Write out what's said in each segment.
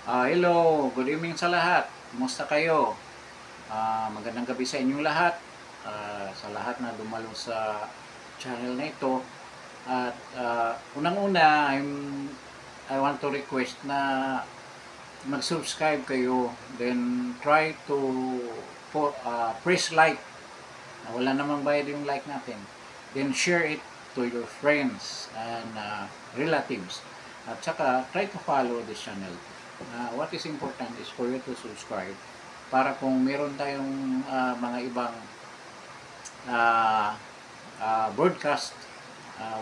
Hello, good evening sa lahat. Kumusta kayo? Magandang gabi sa inyong lahat. Sa lahat na dumalo sa channel na ito. At unang-una, I want to request na mag-subscribe kayo. Then try to press like. Wala namang bayad yung like natin. Then share it to your friends and relatives. At saka try to follow this channel. What is important is for you to subscribe para kung meron tayong mga ibang uh, broadcast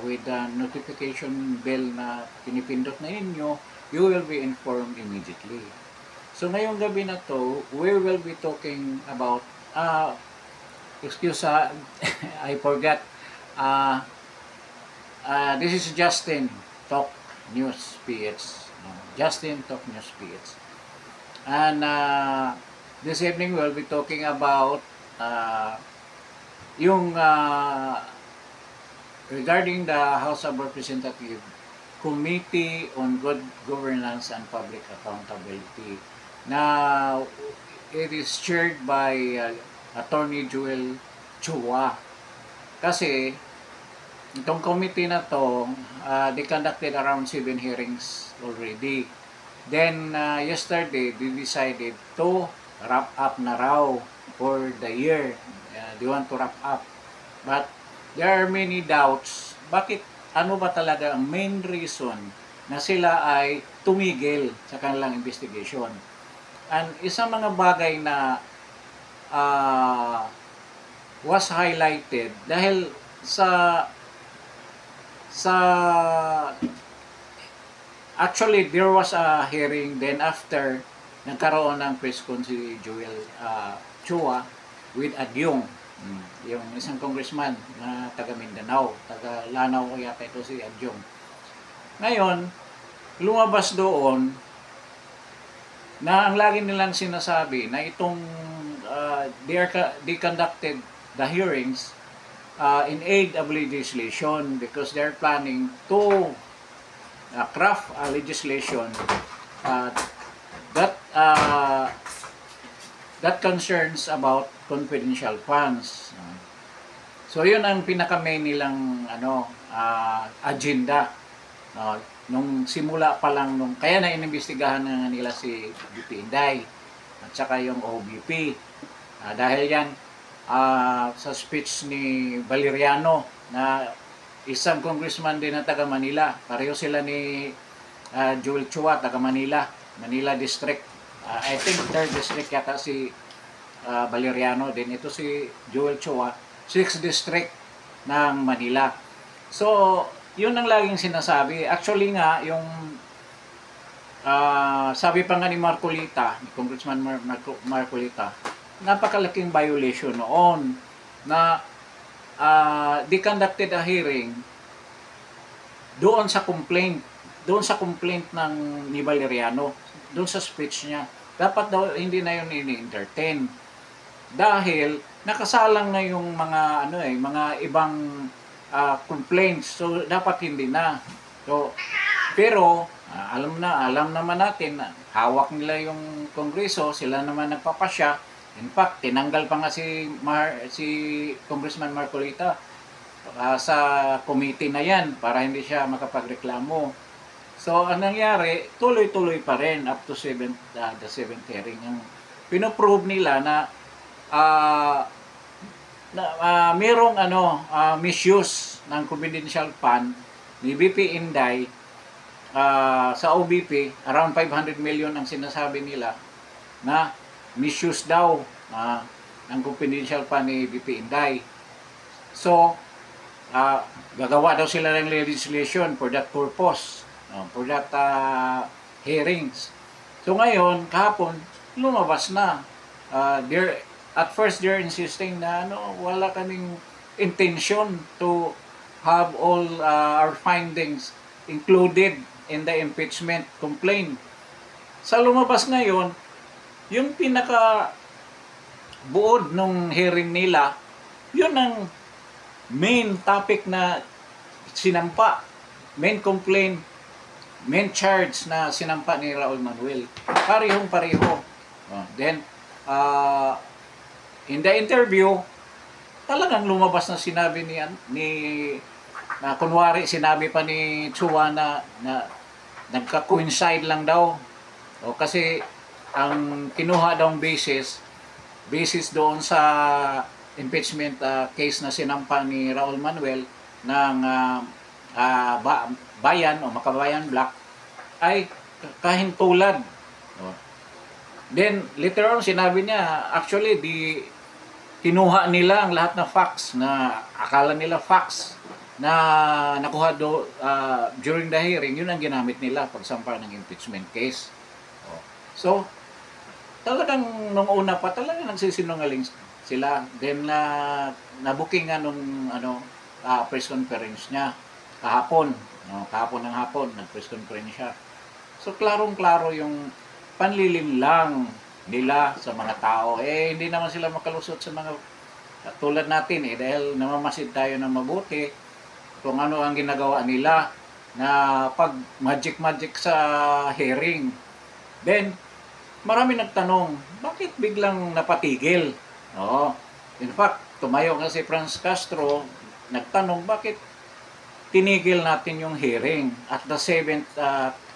with the notification bell na pinipindot na ninyo, you will be informed immediately. So ngayong gabi na to, we will be talking about I forgot. This is Justin Talk News PH. Justin Talk News PH. And this evening we'll be talking about yung regarding the House of Representatives Committee on Good Governance and Public Accountability. Now, it is chaired by Attorney Joel Chua. Kasi itong committee na to, they conducted around 7 hearings already. Then, yesterday, they decided to wrap up na raw for the year. They want to wrap up. But, there are many doubts. Bakit, ano ba talaga ang main reason na sila ay tumigil sa kanilang investigation? And isang mga bagay na was highlighted dahil sa actually there was a hearing, then after nagkaroon ng press con si Joel Chua with Adyong, yung isang congressman na taga Mindanao, taga Lanao ko yata ito si Adyong. Ngayon lumabas doon na ang lagi nilang sinasabi na itong they conducted the hearings in aid of legislation because they're planning to craft a legislation that concerns about confidential funds. So yun ang pinaka-main nilang agenda. Nung simula pa lang kaya na inimbestigahan na nila si BP Inday at saka yung OBP. Dahil yan sa speech ni Valeriano na isang congressman din na taga Manila. Pareho sila ni Joel Chua, taga Manila, Manila District. I think 3rd District yata si Valeriano. Din ito si Joel Chua, 6th District ng Manila. So, yun ang laging sinasabi. Actually nga, yung sabi pa nga ni Marcolita, ni Congressman Marcolita, napakalaking violation noon na they conducted a hearing doon sa complaint ng ni Valeriano, doon sa speech niya. Dapat daw hindi na yun ini-entertain dahil nakasalang na yung mga mga ibang complaints, so dapat hindi na. So pero alam naman natin na hawak nila yung kongreso, sila naman nagpapasya. In fact, tinanggal pa nga si Congressman Marcolita sa committee na yan para hindi siya makapagreklamo. So, ang nangyari, tuloy-tuloy pa rin up to the 7th hearing. Ang pinoprove nila na mayroong misuse ng confidential fund ni BP Inday sa OBP, around 500 million ang sinasabi nila na misuse daw ng confidential fund ni BP Inday. So, gagawa daw sila ng legislation for that purpose, for that hearings. So ngayon, kahapon, lumabas na. At first, they're insisting na wala kaming intention to have all our findings included in the impeachment complaint. Sa lumabas ngayon, yung pinaka buod nung hearing nila, yun ang main topic na sinampa, main complaint main charge na sinampa ni Raul Manuel. Parehong-pareho. Then, in the interview, talagang lumabas na sinabi kunwari sinabi pa ni Chua na nagka-coincide lang daw. Kasi ang kinuha daw basis doon sa impeachment case na sinampa ni Raul Manuel ng Bayan o Makabayan Black ay kahintulad. Then later on sinabi niya, actually kinuha nila ang lahat ng facts na akala nila facts na nakuha during the hearing, yun ang ginamit nila pagsampa ng impeachment case. So talagang nung una pa talagang nagsisinungaling sila. Then na-booking nga nung press conference niya kahapon. Kahapon ng hapon, nag-press conference siya. So klarong-klaro yung panlilinlang nila sa mga tao. Hindi naman sila makalusot sa mga tulad natin dahil namamasid tayo ng mabuti kung ano ang ginagawa nila na pag magic sa hearing. Then, marami nagtanong, bakit biglang napatigil? In fact, tumayo nga si Franz Castro, nagtanong, bakit tinigil natin yung hearing? At the 7th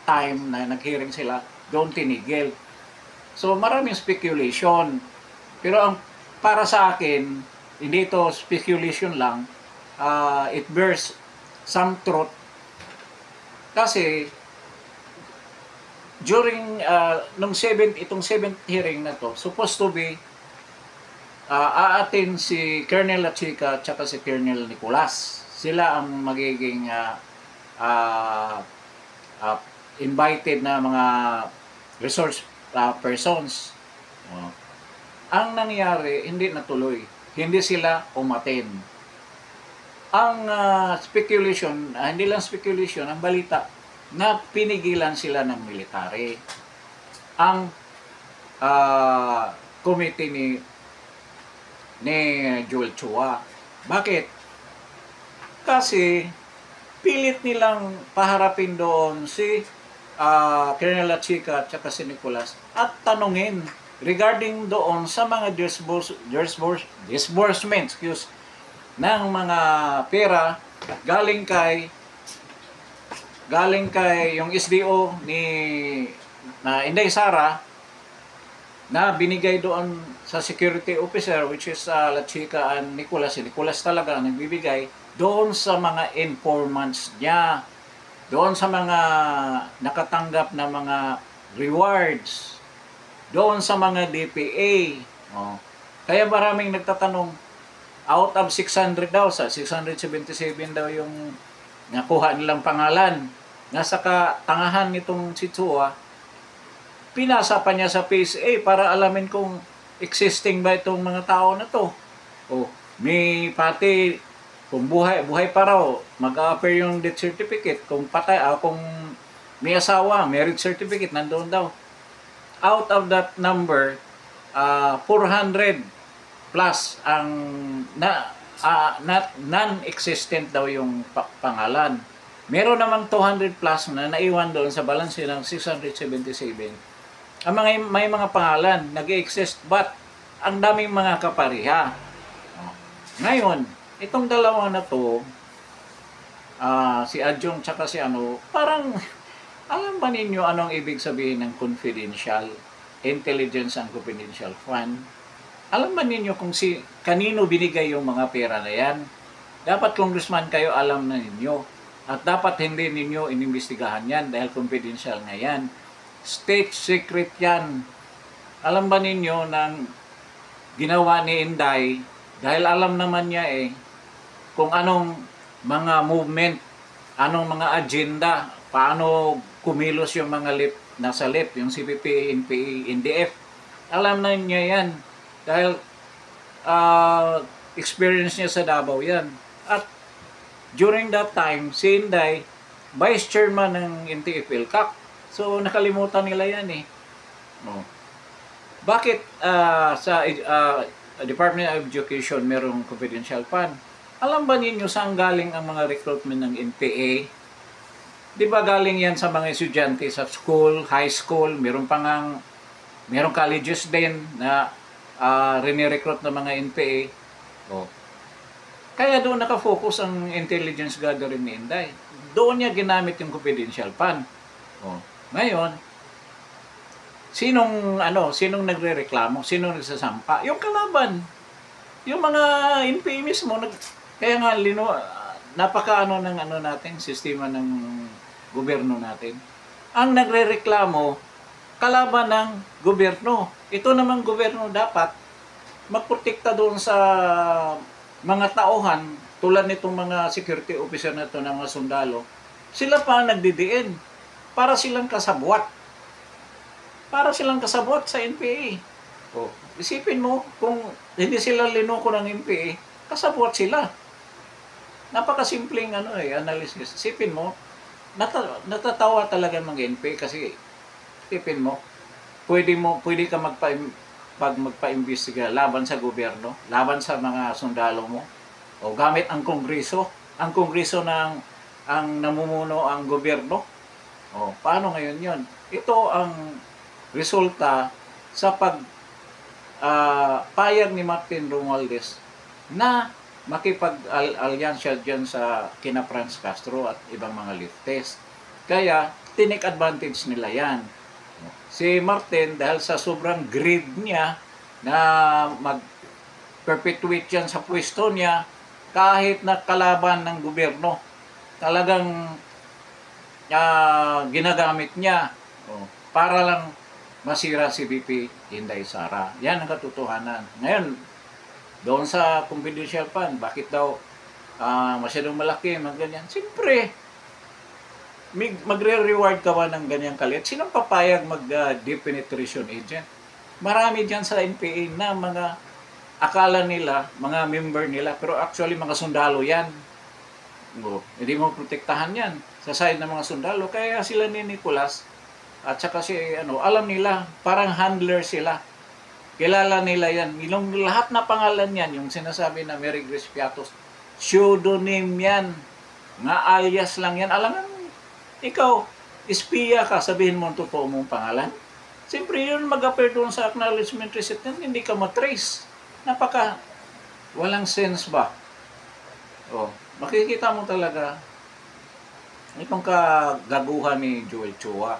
time na nag-hearing sila, doon tinigil. So, maraming speculation. Pero para sa akin, hindi ito speculation lang. It bears some truth. Kasi, during itong 7th hearing na to, supposed to be aatin si Colonel Lachica at saka si Colonel Nicolas. Sila ang magiging invited na mga resource persons. Ang nangyari, hindi natuloy. Hindi sila umaten. Ang speculation, hindi lang speculation, ang balita, na pinigilan sila ng military. Ang committee ni Joel Chua. Bakit? Kasi pilit nilang paharapin doon si Colonel Lachica at saka si Nicolas at tanungin regarding doon sa mga disbursement ng mga pera galing kay yung SDO ni Inday Sara na binigay doon sa security officer, which is Lachica and Nicolas. Si Nicolas talaga ang nagbibigay doon sa mga informants niya, doon sa mga nakatanggap na mga rewards, doon sa mga DPA. Kaya maraming nagtatanong, out of 600 daw, sa 677 daw yung nakuha nilang pangalan. Nasa katangahan nitong si Chua, pinasa pa niya sa PSA para alamin kung existing ba itong mga tao na to. May pati, kung buhay pa raw, mag-a-appear yung death certificate. Kung patay, kung may asawa, marriage certificate, nandoon daw. Out of that number, 400 plus ang non-existent daw yung pangalan. Meron namang 200 plus na naiwan doon sa balanse ng 677. May mga pangalan, nag-exist, but ang daming mga kapariha. Ngayon, itong dalawa na to, si Adjong tsaka si parang, alam ba ninyo anong ibig sabihin ng confidential, intelligence and confidential fund? Alam ba ninyo kung kanino binigay yung mga pera na yan? Dapat congressman kayo, alam na ninyo. At dapat hindi ninyo inimbestigahan yan dahil confidential nga yan. State secret yan. Alam ba ninyo ng ginawa ni Inday, dahil alam naman niya kung anong mga movement, anong mga agenda, paano kumilos yung mga nasa lip, yung CPP, NPA, NDF. Alam na niya yan. Dahil experience niya sa Davao yan. At during that time, si Inday, vice chairman ng NTF-ELCAC. So, nakalimutan nila yan Bakit sa Department of Education merong confidential fund? Alam ba ninyo saan galing ang mga recruitment ng NPA? Di ba galing yan sa mga estudyante sa school, high school, merong colleges din na rinirecruit ng mga NPA. Oh. Kaya doon nakafocus ang intelligence gathering ni Inday. Doon niya ginamit yung confidential fund. Oh. Ngayon, sinong nagrereklamo? Sinong nagsasampa? Yung kalaban. Yung mga NPA mismo kaya nga napaka natin, sistema ng gobyerno natin. Ang nagrereklamo kalaban ng gobyerno. Ito namang gobyerno dapat magprotekta doon sa mga tauhan tulad nitong mga security officer na ito, ng mga sundalo. Sila pa nagdidiin para silang kasabwat. Para silang kasabwat sa NPA. O, isipin mo, kung hindi sila linoko ng NPA, kasabwat sila. Napakasimpleng analysis. Isipin mo, natatawa talaga ng NPA kasi isipin mo, pwede ka magpa-imbestiga laban sa gobyerno, laban sa mga sundalo mo, o gamit ang kongreso ang namumuno ang gobyerno. O, paano ngayon yon? Ito ang resulta sa payag ni Martin Romualdez na makipag-alyansya dyan sa kina Franz Castro at ibang mga leftist. Kaya, tinik advantage nila yan. Si Martin, dahil sa sobrang greed niya na mag-perpetuate yan sa pwesto niya, kahit na kalaban ng gobyerno, talagang ginagamit niya para lang masira si VP Inday Sara. Yan ang katotohanan. Ngayon, doon sa confidential fund, bakit daw masyadong malaki, ganyan? Siyempre, magre-reward ka ba ng ganyang kalit? Sinong papayag mag-deep penetration agent? Marami dyan sa NPA na mga akala nila, mga member nila, pero actually mga sundalo yan. Hindi mo protektahan yan sa side ng mga sundalo. Kaya sila ni Nicolas at saka alam nila, parang handler sila. Kilala nila yan. Yung lahat na pangalan yan, yung sinasabi na Mary Grace Piatos, pseudonym yan. Nga alias lang yan. Alam mo, ikaw, espiya ka, sabihin mo ang totoo mong pangalan. Siyempre yun mag-appear doon sa acknowledgement receipt yan, hindi ka matrace. Walang sense ba? Makikita mo talaga itong kagaguhan ni Joel Chua.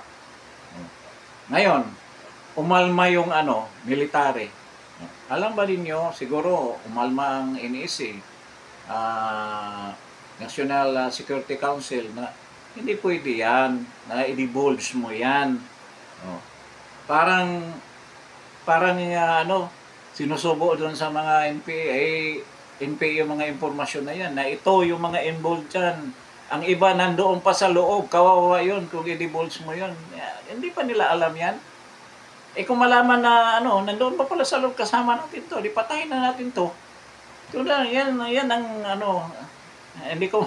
Ngayon, umalma yung military. Alam ba ninyo, siguro umalma ang NSA, National Security Council, na hindi pwede yan, na i-divulge mo yan. Parang sinusubo doon sa mga NPA yung mga impormasyon na yan, na ito yung mga involved dyan. Ang iba nandoon pa sa loob, kawawa yun kung i-divulge mo yun. Hindi pa nila alam yan. Kung malaman na nandoon pa pala sa loob, kasama natin to, di patayin na natin to. Yan ang hindi ko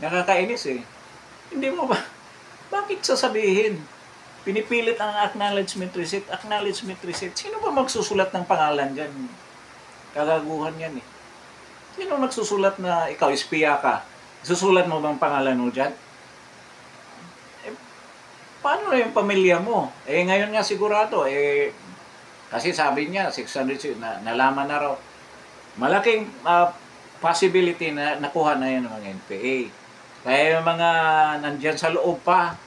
nakakainis eh. Hindi mo ba? Bakit sasabihin? Pinipilit ang acknowledgement receipt. Acknowledgement receipt. Sino ba magsusulat ng pangalan dyan? Kagaguhan yan eh. Sino magsusulat na ikaw, espiya ka? Susulat mo bang pangalan mo dyan? Paano na yung pamilya mo? Ngayon nga sigurado, kasi sabi niya, 600, nalaman na raw. Malaking possibility na nakuha na yan ng mga NPA. Kaya yung mga nandyan sa loob pa,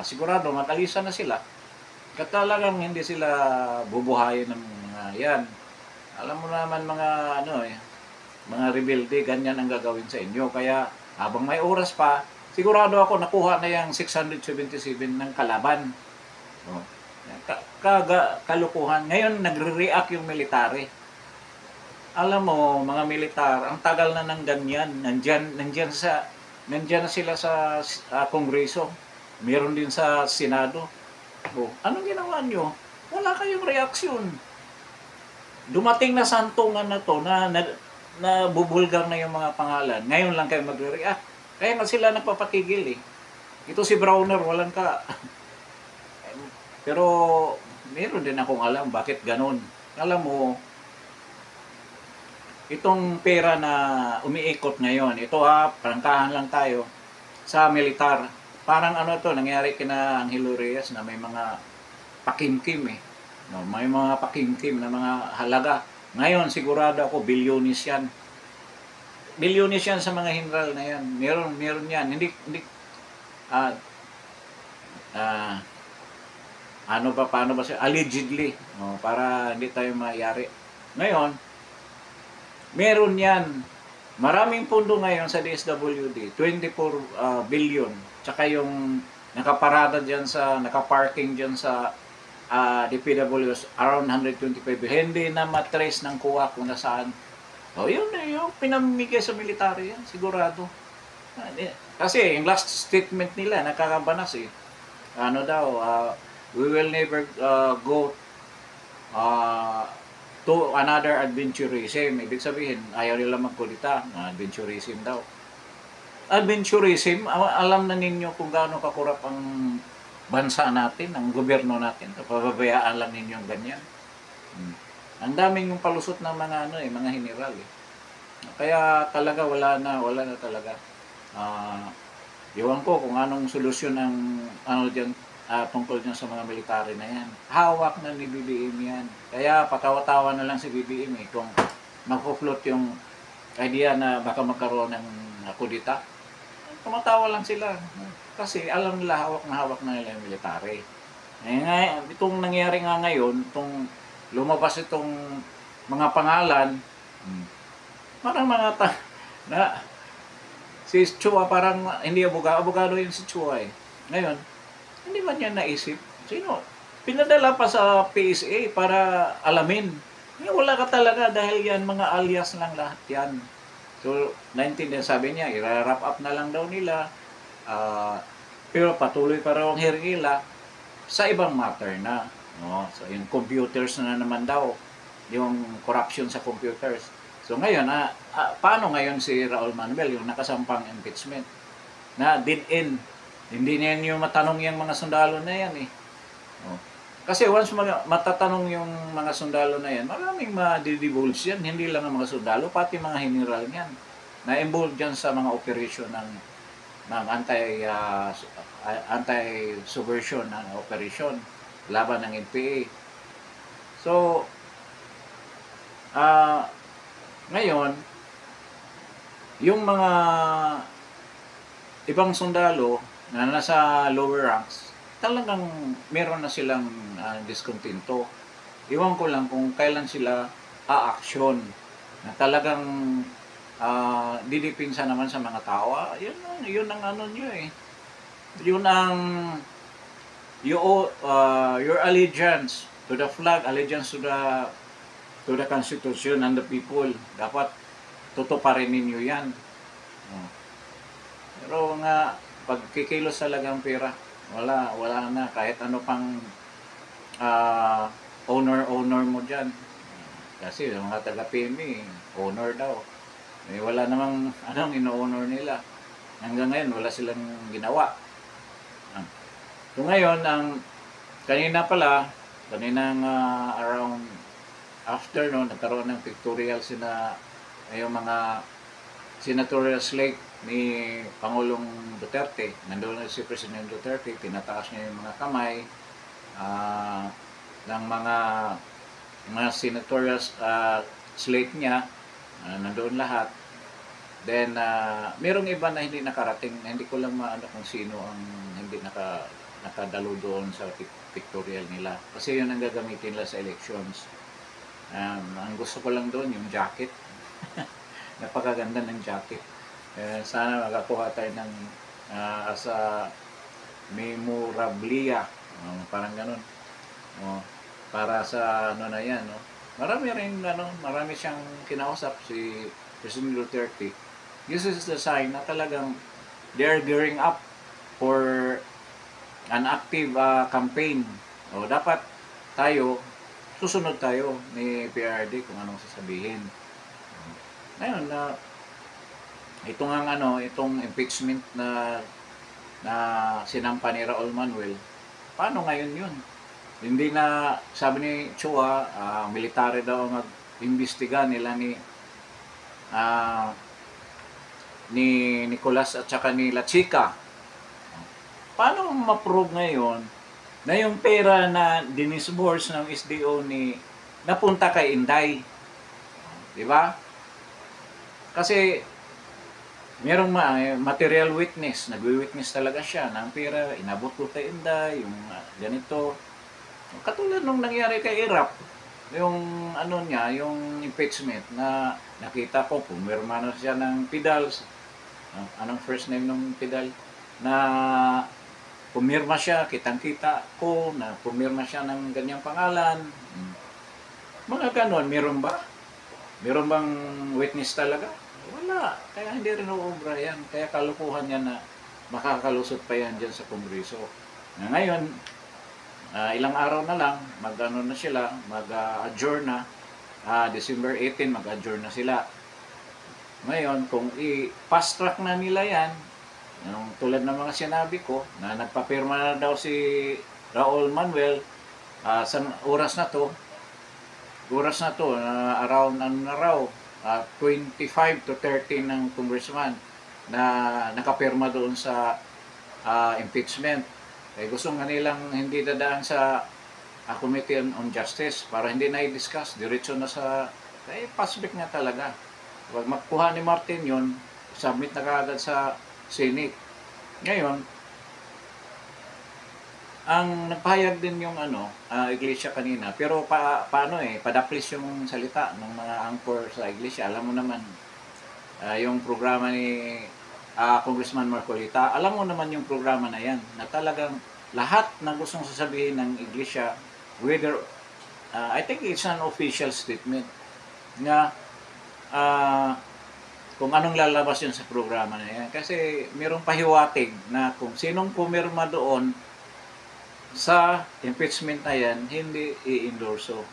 sigurado matalisan na sila. Talagang hindi sila bubuhayin ng mga yan. Alam mo naman mga rebelde, ganyan ang gagawin sa inyo. Kaya habang may oras pa, sigurado ako nakuha na yung 677 ng kalaban. Kalukuhan. Ngayon, nagre-react yung military. Alam mo, mga militar, ang tagal na ng ganyan. Nandyan na sila sa Kongreso. Meron din sa Senado. Anong ginawa nyo? Wala kayong reaksyon. Dumating na santungan na to na bubulgar na yung mga pangalan. Ngayon lang kayo magre-react. Kaya nga sila nagpapatigil eh. Ito si Browner, walang ka. Pero meron din akong alam bakit ganun. Alam mo, itong pera na umiikot ngayon, ito prangkahan lang tayo sa militar. parang ano to, nangyari kina Angelo Reyes na may mga pakimkim eh. No, may mga pakimkim na mga halaga. Ngayon, sigurado ako, bilyonis yan. Bilyonis yan sa mga general na yan. Meron yan. Hindi, ah, ah, ano ba, paano ba siya? Allegedly. No, para hindi tayo mayari. Ngayon, meron yan. Maraming pundo ngayon sa DSWD. 24 billion. Tsaka yung nakaparada dyan sa, nakaparking dyan sa DPWs around 125. Hindi na matrace ng kuha kung nasaan. O yun na yung pinamimigay sa military yan, sigurado. Kasi yung last statement nila, nakakabanas eh. Ano daw, we will never go to another adventurism. Ibig sabihin, ayaw nila magkulita. Adventurism daw. Adventurism, alam na ninyo kung gaano kakurap ang bansa natin, ang gobyerno natin. Pababayaan lang ninyo ganyan. Ang daming yung palusot ng mga mga general eh. Kaya talaga wala na talaga. Iwan ko kung anong solusyon ng tungkol dyan sa mga military na yan. Hawak na ni BBM yan. Kaya patawa-tawa na lang si BBM eh kung magpo-float yung idea na baka magkaroon ng kudita. Tumatawa lang sila. Kasi alam nila hawak na nila yung military. Itong nangyari nga ngayon, itong lumabas itong mga pangalan, parang mga si Chua parang hindi abogado yun si Chua eh. Ngayon, hindi ba niya naisip? Sino? Pinadala pa sa PSA para alamin. Wala ka talaga dahil yan mga alias lang lahat yan. So, 19 din sabi niya, i-wrap up na lang daw nila. Pero patuloy pa raw ang hearing nila sa ibang matter na. No? So, yung computers na naman daw. Yung corruption sa computers. So, ngayon, paano ngayon si Raul Manuel, yung nakasampang impeachment? Na dead-end. Hindi na yan yung matanong yung mga sundalo na yan eh. No? Kasi once matatanong yung mga sundalo na yan, maraming ma-divulge yan. Hindi lang ang mga sundalo, pati mga general yan. Na-involved dyan sa mga operation ng anti-subversion ng operation laban ng NPA. So, ngayon, yung mga ibang sundalo na nasa lower ranks, talagang meron na silang diskontento. Iwan ko lang kung kailan sila a-action na talagang didipinsa naman sa mga tao. Yun ang ano nyo eh. Yun ang your allegiance to the flag, allegiance to the Constitution and the people. Dapat tutuparin ninyo yan. Pero nga, pag kikilos talaga ang pera, wala na. Kahit ano pang owner mo dyan. Kasi yung mga taga-PME, owner daw. Wala namang ino-honor nila. Hanggang ngayon, wala silang ginawa. So ngayon, kaninang around afternoon, nagkaroon ng pictorial yung mga senatorial slate ni Pangulong Duterte. Nandoon na si President Duterte, tinataas niya yung mga kamay ng mga senatorial slate niya, nandoon lahat. Then, merong iba na hindi nakarating, hindi ko lang maano kung sino ang hindi nakadalo doon sa pictorial nila. Kasi yun ang gagamitin nila sa elections. Ang gusto ko lang doon, yung jacket. Napakaganda ng jacket. Sana makakuha tayo ng as a memorabilia. Parang ganun. Para sa na yan. Marami siyang kinausap si President Duterte. This is the sign na talagang they are gearing up for an active campaign. Dapat susunod tayo ni PRD kung anong sasabihin. Ngayon, itong impeachment na sinampa ni Raul Manuel, paano ngayon yun? Hindi na, sabi ni Chua, military daw mag-imbestiga nila ni Nicolas at saka ni La Chica. paano ma-prove ngayon na yung pera na dinisburse ng SDO ni napunta kay Inday? Di ba? Kasi merong material witness, nagwi-witness talaga siya ng pera, inabot ko kay Inday, yung ganito. Katulad nung nangyari kay Irap, yung ano niya, yung impeachment na nakita ko, pumirma na siya ng Pidal, anong first name ng Pidal, na pumirma siya, kitang-kita ko, na pumirma siya ng ganyang pangalan. Mga ganon, meron ba? Meron bang witness talaga? Wala. Kaya hindi rin uubra yan. Kaya kalukuhan yan na makakalusot pa yan dyan sa Kongreso. Na ngayon, ilang araw na lang, mag-ano na sila, mag-adjourn na. December 18, mag-adjourn na sila. Ngayon, kung i-fast track na nila yan, yung tulad ng mga sinabi ko, na nagpapirma na daw si Raul Manuel, sa oras na to, around ano na raw, 25 to 30 ng congressman na nakapirma doon sa impeachment. Eh, gusto nga nilang hindi dadaan sa Committee on Justice para hindi na i-discuss. Diretso na sa, pass back nga talaga. Pag magkuha ni Martin yun, submit na kaagad sa Senate. Ngayon, ang nagpahayag din yung iglesia kanina, pero paano padaplis yung salita ng mga anchor sa iglesia. Alam mo naman, yung programa ni Congressman Marcolita, alam mo naman yung programa na yan, na talagang lahat na gustong sasabihin ng iglesia, whether, I think it's an official statement, na kung anong lalabas yun sa programa na yan. Kasi mayroong pahiwatig na kung sinong pumirma doon sa impeachment na yan, hindi i-endorso.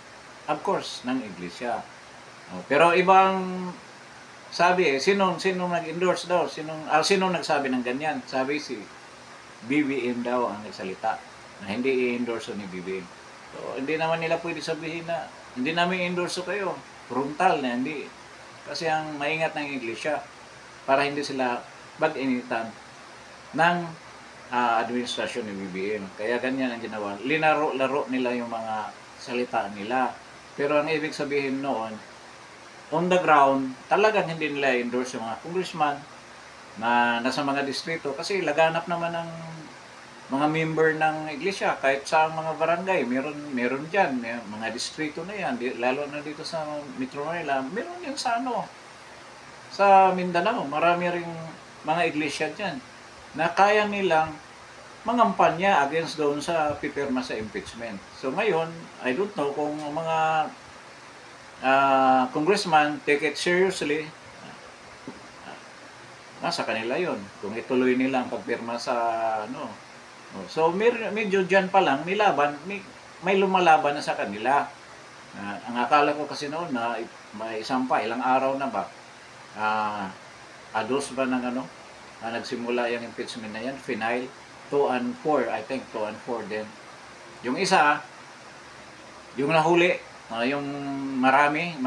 Of course, ng iglesia. Pero ibang sabi sinong nag-endorse daw? Sinong nagsabi ng ganyan? Sabi si BBM daw ang nagsalita na hindi i-endorso ni BBM. So, hindi naman nila pwede sabihin na hindi namin i-endorso kayo. Frontal na hindi. Kasi ang maingat ng iglesia para hindi sila bag-initan ng administrasyon ni BBM. Kaya ganyan ang ginawa. Linaro-laro nila yung mga salita nila. Pero ang ibig sabihin noon, on the ground, talagang hindi nila endorse yung mga congressman na nasa mga distrito. Kasi laganap naman ng mga member ng iglesia. Kahit sa mga barangay, meron dyan. May mga distrito na yan. Lalo na dito sa Metro Manila, meron yan sa sa Mindanao. Marami ring mga iglesia dyan na kaya nilang mangampanya against doon sa pipirma sa impeachment. So ngayon, I don't know kung mga congressman take it seriously, nasa kanila yon kung ituloy nila ang pagpirma sa So medyo dyan pa lang, may lumalaban na sa kanila. Ang akala ko kasi noon na may ilang araw na ba, ados ba ng nagsimula yung impeachment na yan, final 2 and 4, I think 2 and 4 din. Yung isa, yung nahuli, yung maraming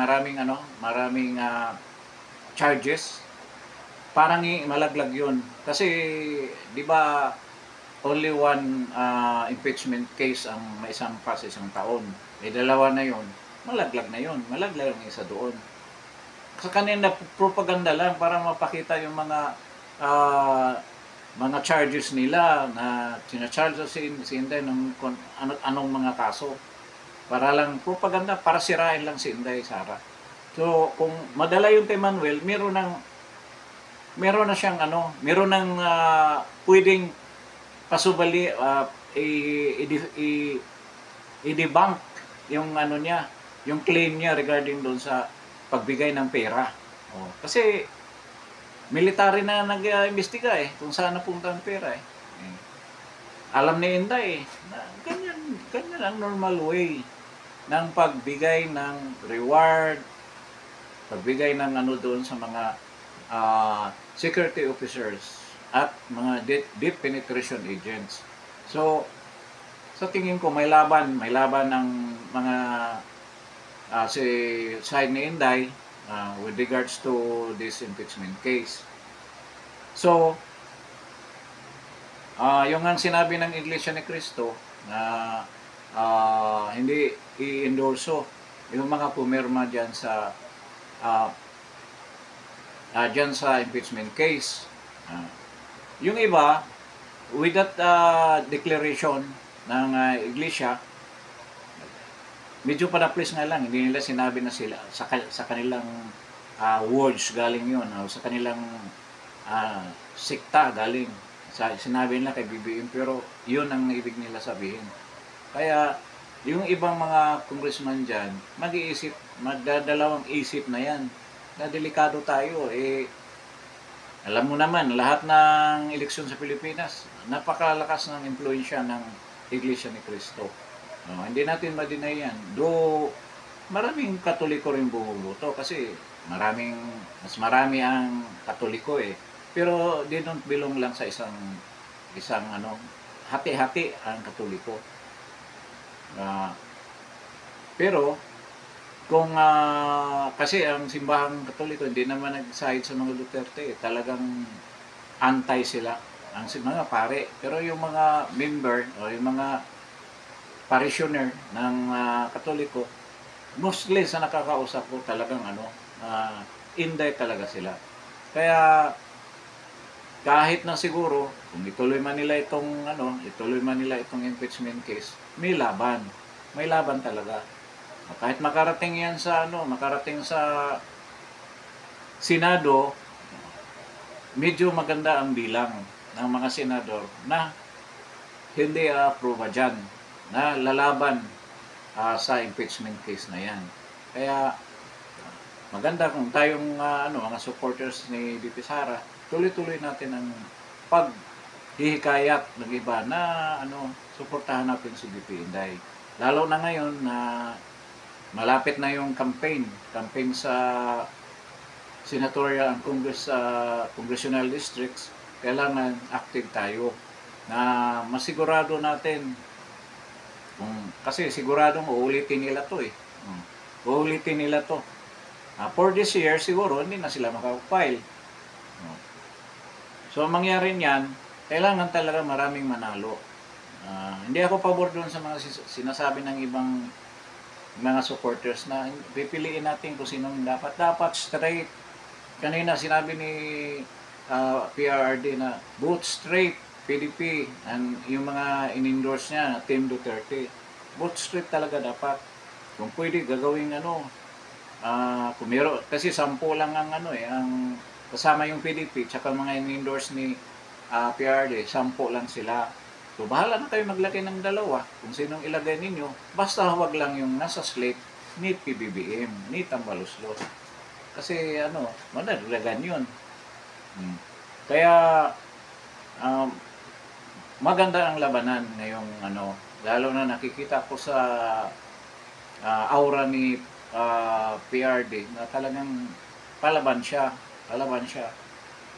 charges, parang malaglag yun. Kasi, di ba, only one impeachment case ang maisampa sa isang taon. Dalawa na yun, malaglag na yun. Malaglag ang isa doon. Sa kanina, propaganda lang para mapakita yung mga charges nila na sinacharge si Inday ng anong mga kaso. Para lang propaganda, para sirain lang si Inday Sara. So, kung madala yung kay Manuel, meron na siyang meron ng pwedeng pasubali, i-debunk yung niya, yung claim niya regarding doon sa pagbigay ng pera. Kasi military na nag-imbestiga kung saan napunta ang pera Alam ni Inday na ganyan ang normal way ng pagbigay ng reward, pagbigay ng doon sa mga security officers at mga deep penetration agents. So, sa tingin ko may laban ng mga si side ni Inday with regards to this impeachment case. So, Yung ang sinabi ng Iglesia ni Cristo na hindi i-endorso yung mga pumirma ah, dyan sa impeachment case. Yung iba, with that declaration ng Iglesia, medyo panaplis nga lang, hindi nila sinabi na sila sa kanilang words galing yun, o sa kanilang sikta galing. Sinabi nila kay BBM, pero yun ang ibig nila sabihin. Kaya, yung ibang mga congressman dyan, mag-iisip, magdadalawang isip na yan, na delikado tayo. Alam mo naman, lahat ng eleksyon sa Pilipinas, napakalakas ng impluensya ng Iglesia ni Cristo. Hindi natin ma-deny yan. Though, maraming Katoliko rin bumuboto kasi mas marami ang Katoliko eh. Pero they don't belong lang sa isang hati-hati ang Katoliko. Pero kung kasi ang simbahang Katoliko hindi naman nag-side sa mga Duterte, talagang anti sila ang mga pare. Pero yung mga member o yung mga parishioner ng Katoliko, mostly sa nakakausap ko talagang inday talaga sila. Kaya kahit na siguro kung ituloy man nila itong impeachment case, may laban talaga. Kahit makarating yan makarating sa Senado, medyo maganda ang bilang ng mga senador na hindi approve dyan, na lalaban sa impeachment case na yan. Kaya maganda kung tayong mga supporters ni VP Sara, tuloy-tuloy natin ang paghihikayat ng iba na suportahan natin si VP Inday. Lalo na ngayon na malapit na yung campaign sa senatorial and congressional districts. Kailangan active tayo na masigurado natin kasi siguradong uulitin nila to uulitin nila to. For this year siguro hindi na sila makapile. So ang mangyari niyan, kailangan talaga maraming manalo. Hindi ako pabor doon sa mga sinasabi ng ibang mga supporters na pipiliin natin kung sinong dapat straight. Kanina sinabi ni PRRD na vote straight PDP, and yung mga in-endorse niya Team Duterte, vote straight talaga dapat. Kung pwede gagawin kung meron, kasi 10 lang ang ang kasama yung PDP tsaka mga in-endorse ni PRD, 10 lang sila. So bahala na kayo maglagay ng dalawa kung sinong ilagay ninyo, basta huwag lang yung nasa slate ni PBBM, ni Tambaluslos. Kasi madagdagan yun. Kaya maganda ang labanan ngayong lalo na nakikita ko sa aura ni PRD na talagang palaban siya.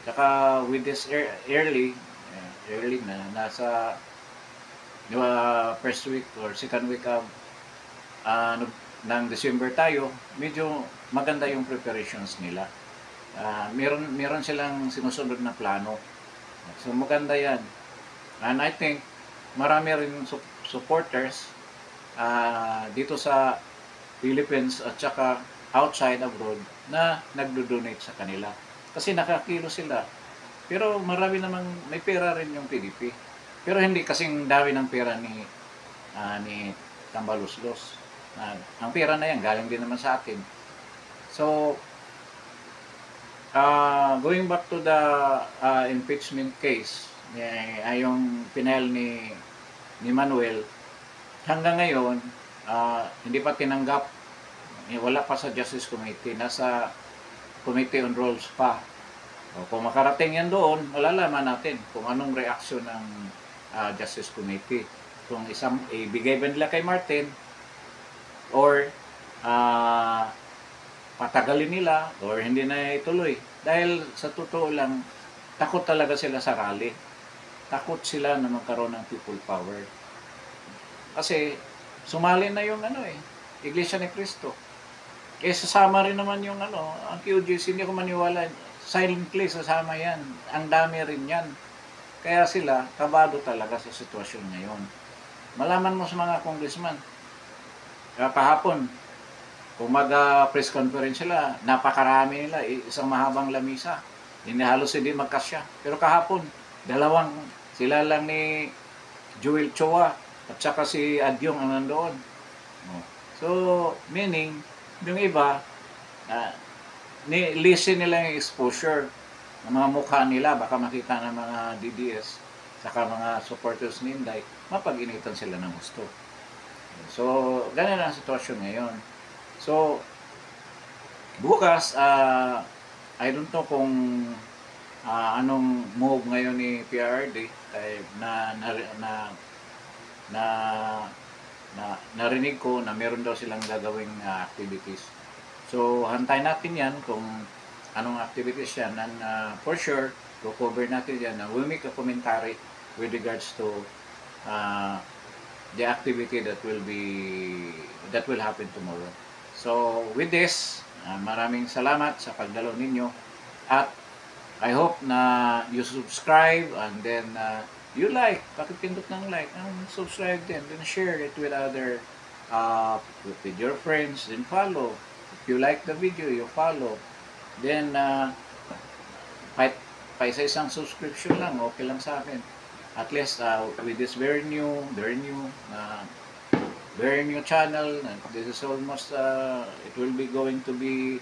Saka with this early na nasa first week or second week of ng December tayo, medyo maganda yung preparations nila. Meron silang sinusunod na plano. So maganda yan. And I think marami rin supporters dito sa Philippines at saka outside abroad na nagdo-donate sa kanila. Kasi nakakilo sila. Pero marami namang may pera rin yung PDP. Pero hindi kasing dami ng pera ni Tambaluslos. Ang pera na yan galing din naman sa atin. So going back to the impeachment case, yung pinel ni Manuel, hanggang ngayon hindi pa tinanggap, wala pa sa Justice Committee, nasa Committee on Rules pa. Kung makarating yan doon, malalaman natin kung anong reaksyon ng Justice Committee. Kung ibigay ba nila kay Martin or patagalin nila or hindi na ituloy. Dahil sa totoo lang, takot talaga sila sa rally. Takot sila na magkaroon ng people power. Kasi sumali na yung Iglesia ni Cristo. Sasama rin naman yung ang QGC, hindi ako maniwala. Silently sasama yan. Ang dami rin yan. Kaya sila, kabado talaga sa sitwasyon ngayon. Malaman mo sa mga congressman, kahapon, kung mag-press conference sila, napakarami nila, isang mahabang lamisa. Hindi halos hindi magkasya. Pero kahapon, dalawang, sila lang ni Joel Choa at saka si Adyong ang nandoon. So, meaning, yung iba, listen nila yung exposure ng mga mukha nila, baka makita ng mga DDS, saka mga supporters ni Inday, mapag-initan sila ng gusto. So, ganyan ang sitwasyon ngayon. So, bukas, I don't know kung anong move ngayon ni PRRD narinig ko na meron daw silang gagawing activities. So, hantayin natin yan kung anong activities yan. And for sure, cover natin yan. We'll make a commentary with regards to the activity that will happen tomorrow. So, with this, maraming salamat sa pagdalo ninyo at I hope na you subscribe and then you like, pakipindot ng like, subscribe din, then share it with other, with your friends, then follow. If you like the video, you follow. Then, pa isang subscription lang, okay lang sa akin. At least, with this very new channel, and this is almost, it will be going to be,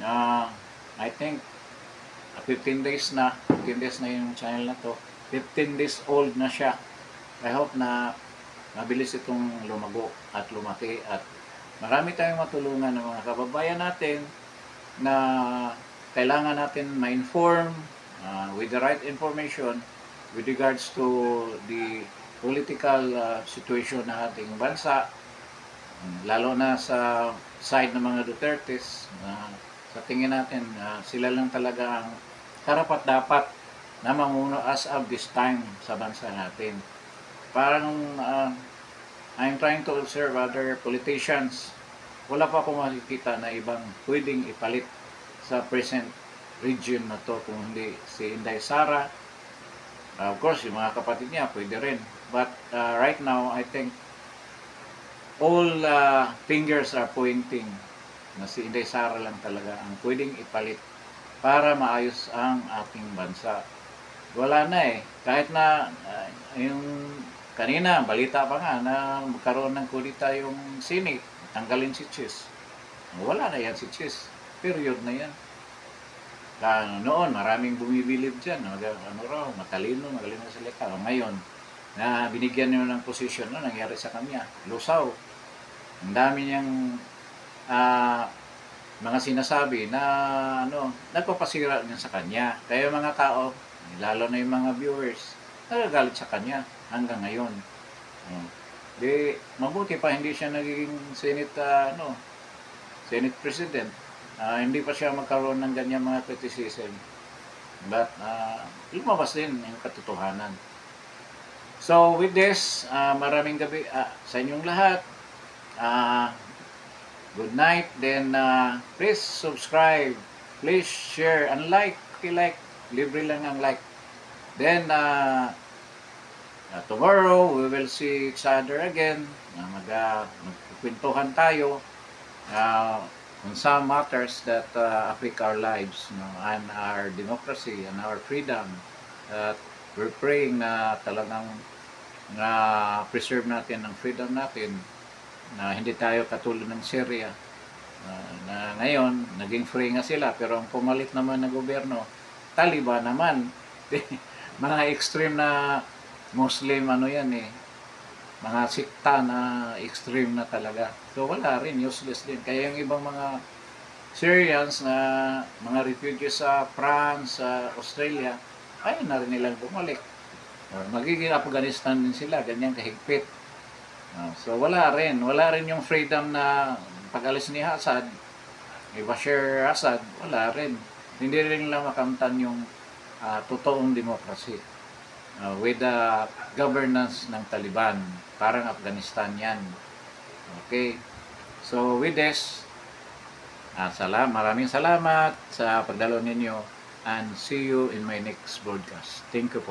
I think, 15 days na yung channel na to. 15 days old na siya. I hope na mabilis itong lumago at lumaki at marami tayong matulungan ng mga kababayan natin na kailangan natin ma-inform with the right information with regards to the political situation ng ating bansa, lalo na sa side ng mga Dutertes. Sa tingin natin, sila lang talaga ang karapat dapat na mamuno as of this time sa bansa natin. Parang I'm trying to observe other politicians. Wala pa akong makikita na ibang pwedeng ipalit sa present region na to kung hindi si Inday Sara. Of course, yung mga kapatid niya pwede rin. But right now, I think all fingers are pointing na si Inday Sara lang talaga ang pwedeng ipalit para maayos ang ating bansa. Wala na eh. Kahit na yung kanina, balita pa nga na magkaroon ng kudita yung Senate, tanggalin si Chis. Wala na yan si Chis. Period na yan. Noon, maraming bumibilib dyan. Matalino salita. Ngayon, na binigyan nyo ng posisyon, nangyari sa kanya? Lusaw. Ang dami niyang mga sinasabi na nagpapasira niya sa kanya. Kaya mga tao, lalo na yung mga viewers, nagagalit sa kanya hanggang ngayon. Mabuti pa hindi siya naging Senate President. Hindi pa siya magkaroon ng ganyan mga criticism. But lumabas din yung katotohanan. So with this, maraming gabi sa inyong lahat. Good night. Then please subscribe, please share and like. Like, libre lang ang like. Then tomorrow we will see each other again. Magkukwentuhan tayo on some matters that affect our lives, and our democracy and our freedom. We're praying na talagang preserve natin ang freedom natin, na hindi tayo katulad ng Syria na ngayon naging free nga sila, pero ang pumalit naman na gobyerno, Taliban naman. Mga extreme na Muslim mga sikta na extreme na talaga. So wala rin, useless din. Kaya yung ibang mga Syrians na mga refugees sa France, sa Australia, ayaw na rin nilang bumalik. Magiging Afghanistan din sila, ganyan kahigpit. So wala rin yung freedom na pag-alis ni Assad, ni Bashar Assad, wala rin. Hindi rin nila makamtan yung totoong demokrasi with the governance ng Taliban. Parang Afghanistan yan. Okay. So with this, maraming salamat sa pagdalo ninyo. and see you in my next broadcast. Thank you po.